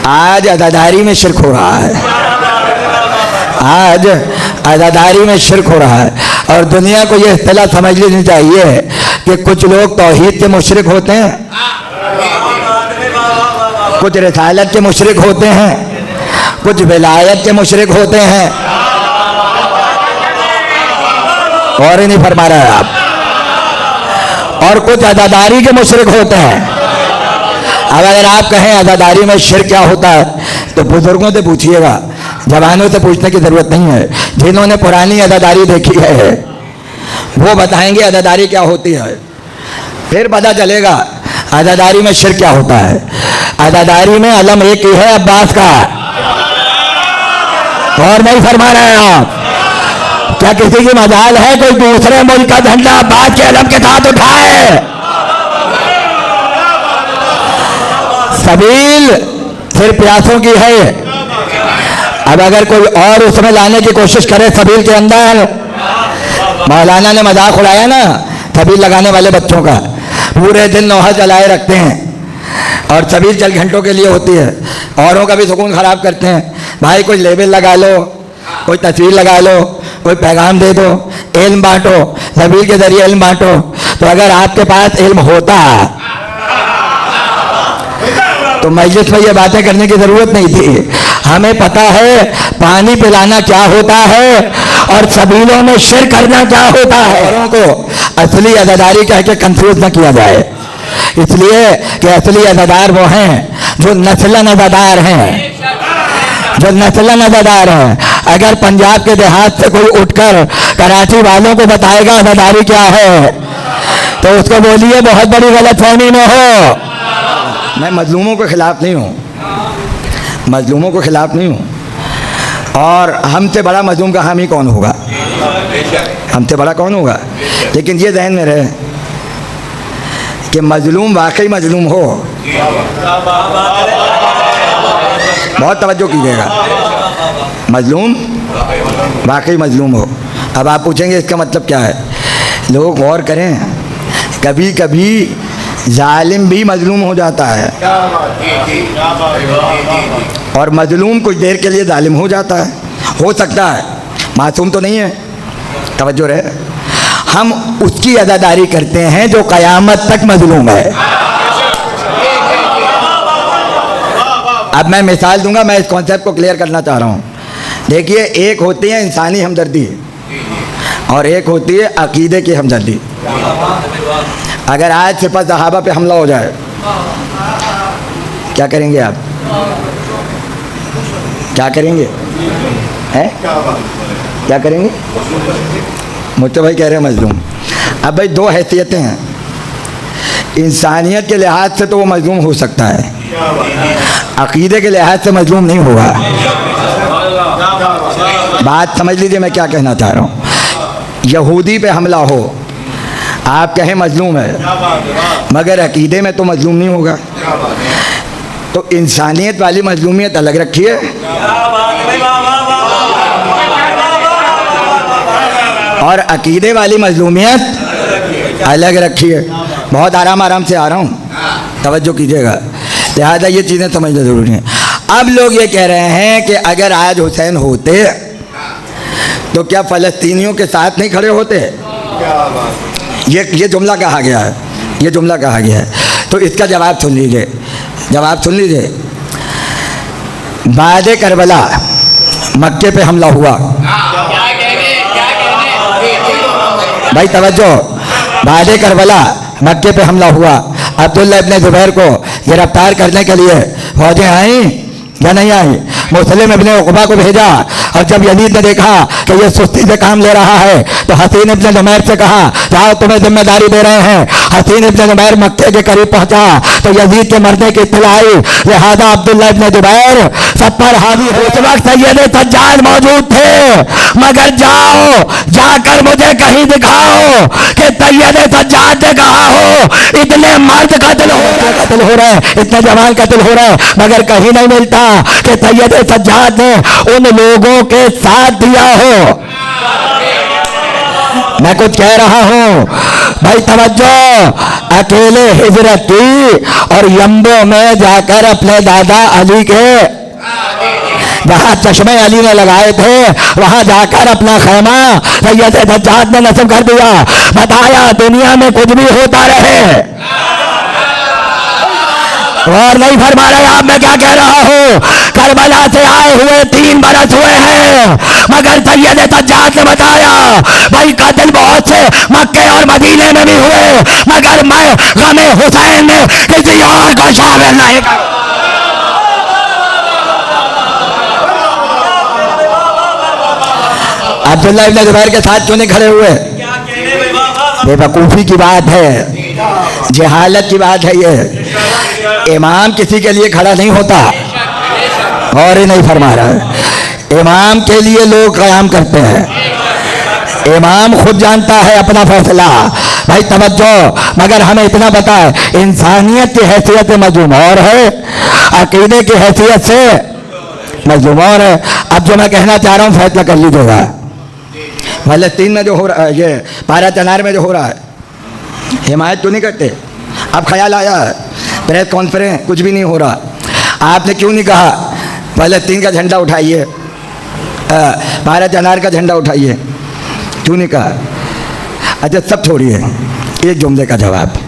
आज अदादारी में शिरक हो रहा है, आज अदादारी में शिरक हो रहा है। और दुनिया को ये इत्तला समझ लेनी चाहिए कि कुछ लोग तौहीद के मुशरिक होते हैं, कुछ रिसालत के मुशरिक होते हैं, कुछ विलायत के मुशरिक होते हैं। और ही नहीं फरमा रहे आप। और कुछ अदादारी के मुशरिक होते हैं। अब अगर आप कहें अदादारी में शिरक क्या होता है तो बुजुर्गों से पूछिएगा, जवानों से पूछने की जरूरत नहीं है। जिन्होंने पुरानी अदादारी देखी है वो बताएंगे अदादारी क्या होती है, फिर पता चलेगा अदादारी में शिरक क्या होता है। अदादारी में अलम एक ही है, अब्बास का। और नहीं फरमा रहे हैं आप। क्या किसी की मजाल है कोई दूसरे मुल्क का झंडा अब्बास के अलम के साथ उठाए? सबील सिर्फ प्यासों की है। अब अगर कोई और उसमें लाने की कोशिश करे सबील के अंदर, मौलाना ने मजाक उड़ाया ना सबील लगाने वाले बच्चों का, पूरे दिन नौहा जलाए रखते हैं और सबील चल घंटों के लिए होती है, औरों का भी सुकून खराब करते हैं। भाई कोई लेबल लगा लो, कोई तस्वीर लगा लो, कोई पैगाम दे दो, इल्म बांटो, सबील के जरिए इल्म बांटो। तो अगर आपके पास इल्म होता तो मजलिस में ये बातें करने की जरूरत नहीं थी। हमें पता है पानी पिलाना क्या होता है और सबीलों में शिरक करना क्या होता है। औरों को असली अदादारी कह के कंफ्यूज न किया जाए, इसलिए कि असली अदादार वो हैं जो नस्लन अदादार हैं, जो नस्लन अदादार हैं। अगर पंजाब के देहात से कोई उठकर कराची वालों को बताएगा अदादारी क्या है तो उसको बोलिए बहुत बड़ी गलतफहमी न हो। मैं मजलूमों के खिलाफ नहीं हूँ, मजलूमों के खिलाफ नहीं हूँ। और हमसे बड़ा मजलूम का हामी कौन होगा, हमसे बड़ा कौन होगा। लेकिन ये ज़हन में रहे कि मजलूम वाकई मजलूम हो, बहुत तवज्जो कीजिएगा, मजलूम वाकई मजलूम हो। अब आप पूछेंगे इसका मतलब क्या है। लोग गौर करें, कभी कभी जालिम भी मजलूम हो जाता है और मजलूम कुछ देर के लिए जालिम हो जाता है, हो सकता है, मासूम तो नहीं है। तवज्जो रहे, हम उसकी अदादारी करते हैं जो क़यामत तक मजलूम है। अब मैं मिसाल दूंगा, मैं इस कॉन्सेप्ट को क्लियर करना चाह रहा हूँ। देखिए, एक होती है इंसानी हमदर्दी और एक होती है अकीदे की हमदर्दी। अगर आज सिपा सहाबा पे हमला हो जाए क्या करेंगे आप, क्या करेंगे, हैं क्या करेंगे? मुझसे भाई कह रहे हैं मजलूम। अब भाई दो हैसियतें हैं, इंसानियत के लिहाज से तो वो मजलूम हो सकता है, अकीदे के लिहाज से मजलूम नहीं होगा। बात समझ लीजिए मैं क्या कहना चाह रहा हूँ। यहूदी पे हमला हो, आप कहें मजलूम है, मगर अकीदे में तो मजलूम नहीं होगा। तो इंसानियत वाली मजलूमियत अलग रखिए और अकीदे वाली मजलूमियत अलग रखिए। बहुत आराम आराम से आ रहा हूँ, तवज्जो कीजिएगा, लिहाजा ये चीज़ें समझना ज़रूरी है। अब लोग ये कह रहे हैं कि अगर आज हुसैन होते तो क्या फ़लस्तीनियों के साथ नहीं खड़े होते? ये जुमला कहा गया है, ये जुमला कहा गया है। तो इसका जवाब सुन लीजिए, जवाब सुन लीजिए। बाद करबला मक्के पे हमला हुआ, भाई तवज्जो, बाद करबला मक्के पे हमला हुआ। अब्दुल्ला इब्ने ज़ुबैर को गिरफ्तार करने के लिए फौजें आई या नहीं आई? मुस्लिम इब्ने उक़बा को भेजा और जब यजीद ने देखा कि ये सुस्ती से काम ले रहा है तो हसीन इब्ने नुमैर से कहा जाओ तुम्हें जिम्मेदारी दे रहे हैं। हसीन इब्ने नुमैर मक्के के करीब पहुंचा तो यजीद के मरने की इत्तला आई, लिहाजा अब्दुल्ला इब्ने ज़ुबैर सब पर हावी हो। उस वक्त सैयद सज्जाद मौजूद थे, मगर जाओ जाकर मुझे कहीं दिखाओ कि सैयद सज्जाद ने कहा हो इतने मर्द कत्ल हो रहे हैं, इतने जवान कत्ल हो रहे हैं, मगर कहीं नहीं मिलता कि सैयद सज्जाद ने उन लोगों के साथ दिया हो। मैं कुछ कह रहा हूं भाई, तवज्जो। अकेले हिजरत की और यम्बो में जाकर अपने दादा अली के जहाँ चश्मे अली ने लगाए थे वहां जाकर अपना खैमा सैयद सज्जाद ने नस्ब कर दिया। बताया दुनिया में कुछ भी होता रहे, और नहीं फरमा रहे आप। मैं क्या कह रहा हूँ, करबला से आए हुए 3 बरस हुए हैं, मगर सैयद सज्जाद ने बताया भाई कत्ल बहुत से मक्के और मदीने में भी हुए, मगर मैं गमे हुसैन में किसी और को शामिल नहीं कर। अब्दुल्ला इब्न जुबैर के साथ क्यों नहीं खड़े हुए? बेवकूफ़ी की बात है, जहालत की बात है। ये इमाम किसी के लिए खड़ा नहीं होता, और ही नहीं फरमा रहा है। इमाम के लिए लोग क़याम करते हैं, इमाम खुद जानता है अपना फैसला। भाई तवज्जो, मगर हमें इतना पता है इंसानियत की हैसियत से मजलूम और है, अकीदे की हैसियत से मजलूम और है। अब जो मैं कहना चाह रहा हूँ फैसला कर लीजिएगा। फ़लस्तीन में जो हो रहा है, ये पारा चनार में जो हो रहा है, हिमायत क्यों नहीं करते? अब ख्याल आया है, प्रेस कॉन्फ्रेंस कुछ भी नहीं हो रहा, आपने क्यों नहीं कहा फ़लस्तीन का झंडा उठाइए, पारा चनार का झंडा उठाइए, क्यों नहीं कहा? अच्छा सब छोड़िए, एक जुमले का जवाब,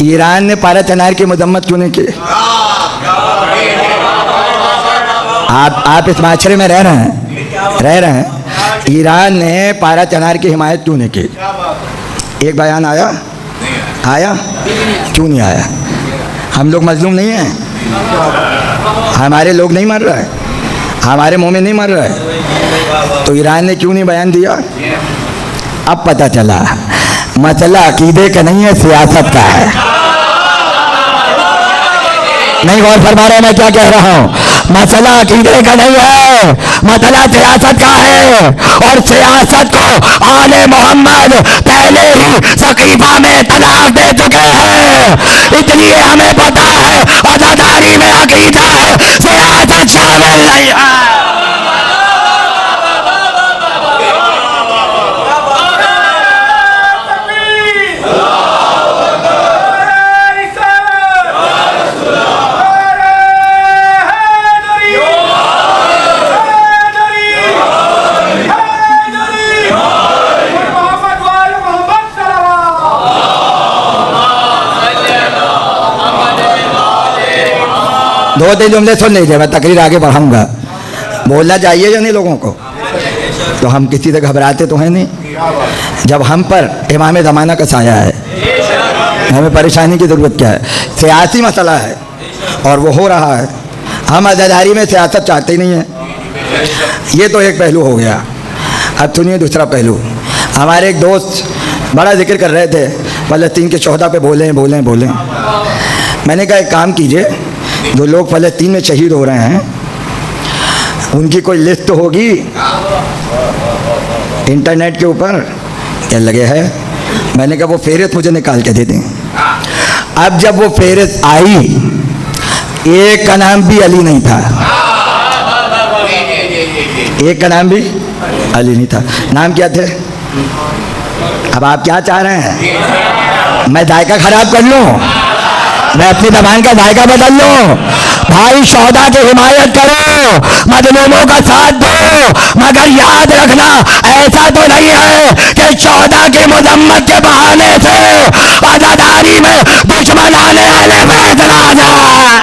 ईरान ने पारा चनार की मजम्मत क्यों नहीं की? आप इस माशरे में रह रहे हैं, ईरान ने पारा चनार की हिमायत क्यों नहीं की? एक बयान आया? क्यों नहीं आया? हम लोग मजलूम नहीं हैं, हमारे लोग नहीं मर रहे, हमारे मुंह में नहीं मर रहे, तो ईरान ने क्यों नहीं बयान दिया? अब पता चला मसला अकीदे का नहीं है, सियासत का है। नहीं गौर फरमा रहे मैं क्या कह रहा हूँ? मसला अकीदे का नहीं है, मसला सियासत का है, और सियासत को आले मोहम्मद पहले ही सकीफा में तलाक दे चुके हैं। इसलिए हमें पता है अज़ादारी में अकीदा है, सियासत शामिल नहीं है। दो तीन जुमले सुन लीजिए, मैं तकरीर आगे बढ़ाऊंगा। बोलना चाहिए या नहीं लोगों को? तो हम किसी से घबराते तो हैं नहीं। जब हम पर इमाम ज़माना का साया है, हमें परेशानी की ज़रूरत क्या है? सियासी मसला है और वो हो रहा है। हम आज़ादारी में सियासत चाहते ही नहीं हैं। ये तो एक पहलू हो गया। अब सुनिए दूसरा पहलू। हमारे एक दोस्त बड़ा जिक्र कर रहे थे फ़लस्तीन के शोहदा पे, बोलें। मैंने कहा एक काम कीजिए, जो लोग फ़लस्तीन में शहीद हो रहे हैं उनकी कोई लिस्ट तो होगी इंटरनेट के ऊपर, क्या लगे है? मैंने कहा वो फेहरिस्त मुझे निकाल के दे दें। अब जब वो फेहरिस्त आई, एक का नाम भी अली नहीं था, एक का नाम भी अली नहीं था। नाम क्या थे? अब आप क्या चाह रहे हैं? मैं जायका खराब कर लूं? मैं अपनी जबान का जायका बदल लूं? भाई शोहदा की हिमायत करो, मजलूमों का साथ दो, मगर याद रखना ऐसा तो नहीं है कि शोहदा की मजम्मत के बहाने से आज़ादारी में दुश्मन आने वाले फैसला आ जाए।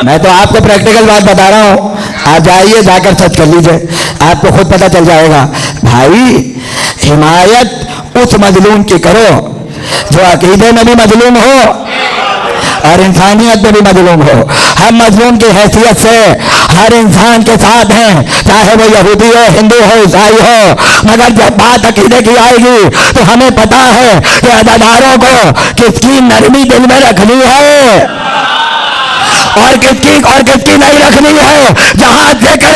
मैं तो आपको प्रैक्टिकल बात बता रहा हूँ, आप जाइए जाकर सर्च कर लीजिए, आपको खुद पता चल जाएगा। भाई हिमायत उस मजलूम की करो जो अकीदे में भी मजलूम हो और इंसानियत में भी मजलूम हो। हम मजलूम की हैसियत से हर इंसान के साथ हैं, चाहे वो यहूदी हो, हिंदू हो, ईसाई हो, मगर जब बात अकीदे की आएगी तो हमें पता है कि अदादारों को किसकी नरमी दिल में रखनी है और किसकी नहीं रखनी है। जहां जिक्र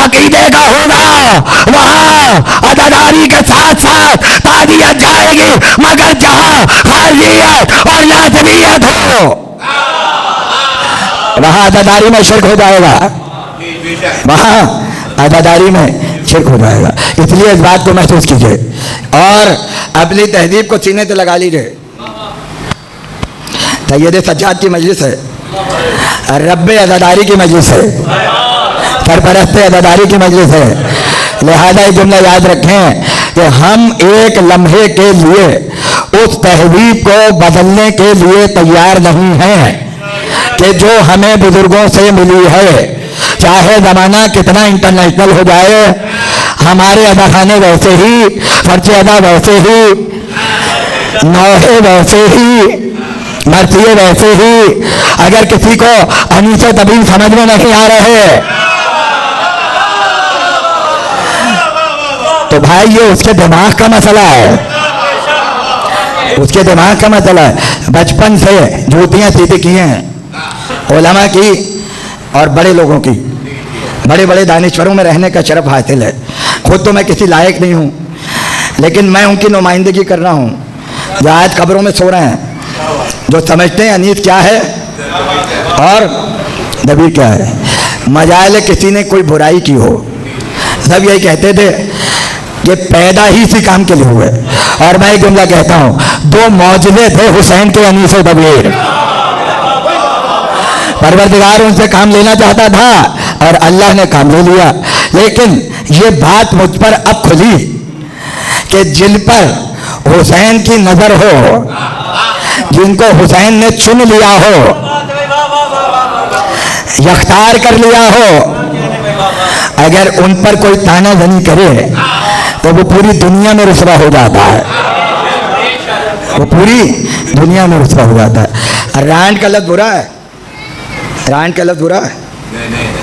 अकीदे का होगा वहां अदादारी के साथ साथ तादियत जाएगी, मगर जहां खालियत और लाजमियत हो वहां अदादारी में शिर्क हो जाएगा, वहां अदादारी में शिरक हो जाएगा। इसलिए इस बात को महसूस कीजिए और अपनी तहजीब को सीने से लगा लीजिए। सैयद सज्जाद की मजलिस है, रब्बे अदादारी की मजलिस है, सरपरस्त अदादारी की मजलिस है। लिहाजा ये जुमला याद रखें कि हम एक लम्हे के लिए उस तहजीब को बदलने के लिए तैयार नहीं हैं कि जो हमें बुजुर्गों से मिली है, चाहे ज़माना कितना इंटरनेशनल हो जाए, हमारे अदा खाने वैसे ही, फर्चे अदा वैसे ही, नौहे वैसे ही, मर्तिये वैसे ही। अगर किसी को अनीस तबीब समझ में नहीं आ रहे तो भाई ये उसके दिमाग का मसला है, उसके दिमाग का मसला है। बचपन से जूतियां सीधी की हैं उलमा की और बड़े लोगों की, बड़े बड़े दानिश्वरों में रहने का शरफ हासिल है। खुद तो मैं किसी लायक नहीं हूँ, लेकिन मैं उनकी नुमाइंदगी कर रहा हूँ जो आज कब्रों में सो रहे हैं, जो समझते हैं अनीस क्या है और दबीर क्या है। मजाल किसी ने कोई बुराई की हो, सब यही कहते थे कि पैदा ही इसी काम के लिए हुए। और मैं एक जुमला कहता हूँ, दो मौजज़े थे हुसैन के अनीस और दबीर। परवरदिगार उनसे काम लेना चाहता था और अल्लाह ने काम ले लिया। लेकिन ये बात मुझ पर अब खुली कि जिन पर हुसैन की नजर हो, जिनको हुसैन ने चुन लिया हो, यख्तार कर लिया हो, अगर उन पर कोई तानाजनी करे तो वो पूरी दुनिया में रुसवा हो जाता है, वो पूरी दुनिया में रुसवा हो जाता है। रांड का लफ्ज़ बुरा है, रांड का लफ्ज़ बुरा है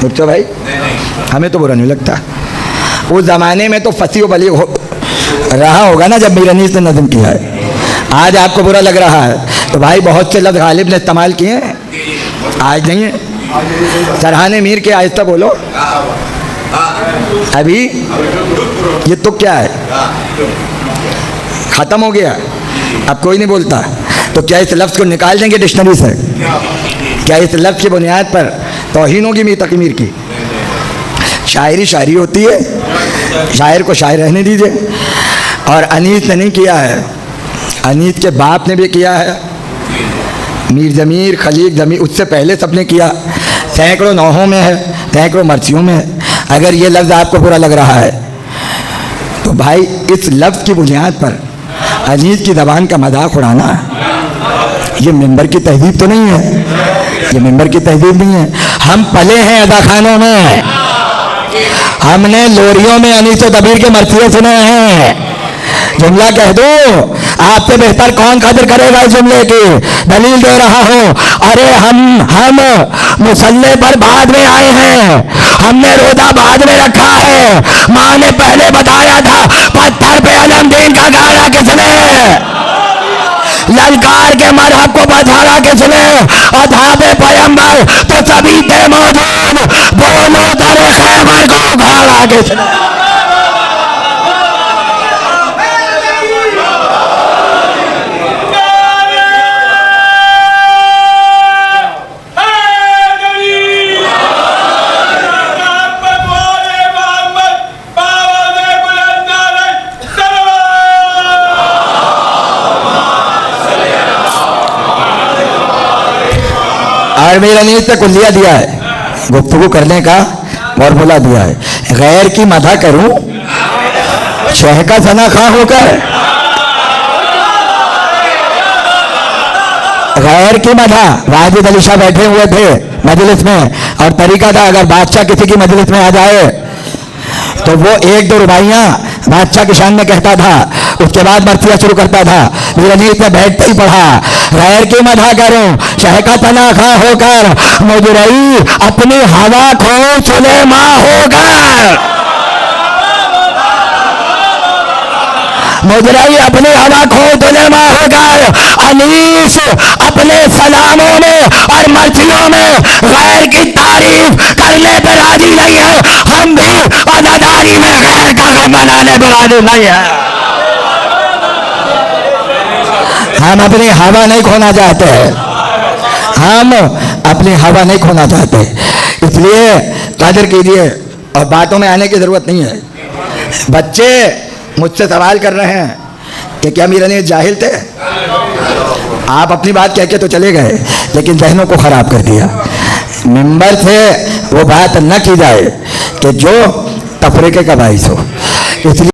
मुझसे भाई, हमें तो बुरा नहीं लगता। उस ज़माने में तो फसी बली रहा होगा ना जब मीरानीस ने नज़म किया है। आज आपको बुरा लग रहा है तो भाई बहुत से लफ्ज़ गालिब ने इस्तेमाल किए हैं, आज नहीं है। सरहाने मीर के आहिस्ता बोलो, अभी ये तो क्या है, ख़त्म हो गया, अब कोई नहीं बोलता। तो क्या इस लफ्ज़ को निकाल देंगे डिक्शनरी से? क्या इस लफ्ज़ की बुनियाद पर तौहीन होगी मीर तकी मीर की? शायरी शायरी होती है, शायर को शायर रहने दीजिए। और अनीस ने नहीं किया है, अनीस के बाप ने भी किया है, मीर ज़मीर खलीक ज़मीर, उससे पहले सबने किया। सैकड़ों नौहों में है, सैकड़ों मर्सियों में है। अगर ये लफ्ज़ आपको बुरा लग रहा है तो भाई इस लफ्ज़ की बुनियाद पर अनीस की ज़बान का मजाक उड़ाना ये मिंबर की तहजीब तो नहीं है, ये मिंबर की तहजीब नहीं है। हम पले हैं अदा खानों में, हमने लोरियों में अनीस और दबीर के मर्सिये सुने हैं। जुमला कह दो, आपसे बेहतर कौन कदर करेगा इस जुमले की? दलील दे रहा हूँ। अरे हम मुसल्ले पर बाद में आए हैं, हमने रोजा बाद में रखा है। माँ ने पहले बताया था पत्थर पे अलमदीन का गाना किसने, ललकार के मरहब को बधाड़ा किसने, अधाबे पैगंबर तो सभी थे मौजूद, दोनों दरे खैबर को उखाड़ा किसने। और मेरा नीयत से कुल्लिया दिया है, गुफ्तगू करने का फॉर्मूला दिया है। गैर की मदह करूं शह का सना खां होकर, गैर की मदह। वाजिद अली शाह बैठे हुए थे मजलिस में और तरीका था अगर बादशाह किसी की मजलिस में आ जाए तो वो एक दो रुबाइयाँ बादशाह की शान में कहता था, उसके बाद मर्सिया शुरू करता था। नीयत में बैठते ही पढ़ा, गैर की मदह करूं शह का तना खां होकर, मुजरई अपनी हवा खो सुलेमा होकर, मुजरई अपनी हवा खो सुलेमा होकर, अनीस अपने सलामों में और मर्सियों में गैर की तारीफ करने पर राजी नहीं है। हम भी अदादारी में गैर का गम बनाने पर राजी नहीं है। हम अपनी हवा नहीं खोना चाहते, हम अपनी हवा नहीं खोना चाहते। इसलिए कदर कीजिए और बातों में आने की ज़रूरत नहीं है। बच्चे मुझसे सवाल कर रहे हैं कि क्या मीर अनीस जाहिल थे? आप अपनी बात कह के तो चले गए, लेकिन जहनों को ख़राब कर दिया। मिंबर से वो बात न की जाए कि जो तफरीके का बाइस हो। इसलिए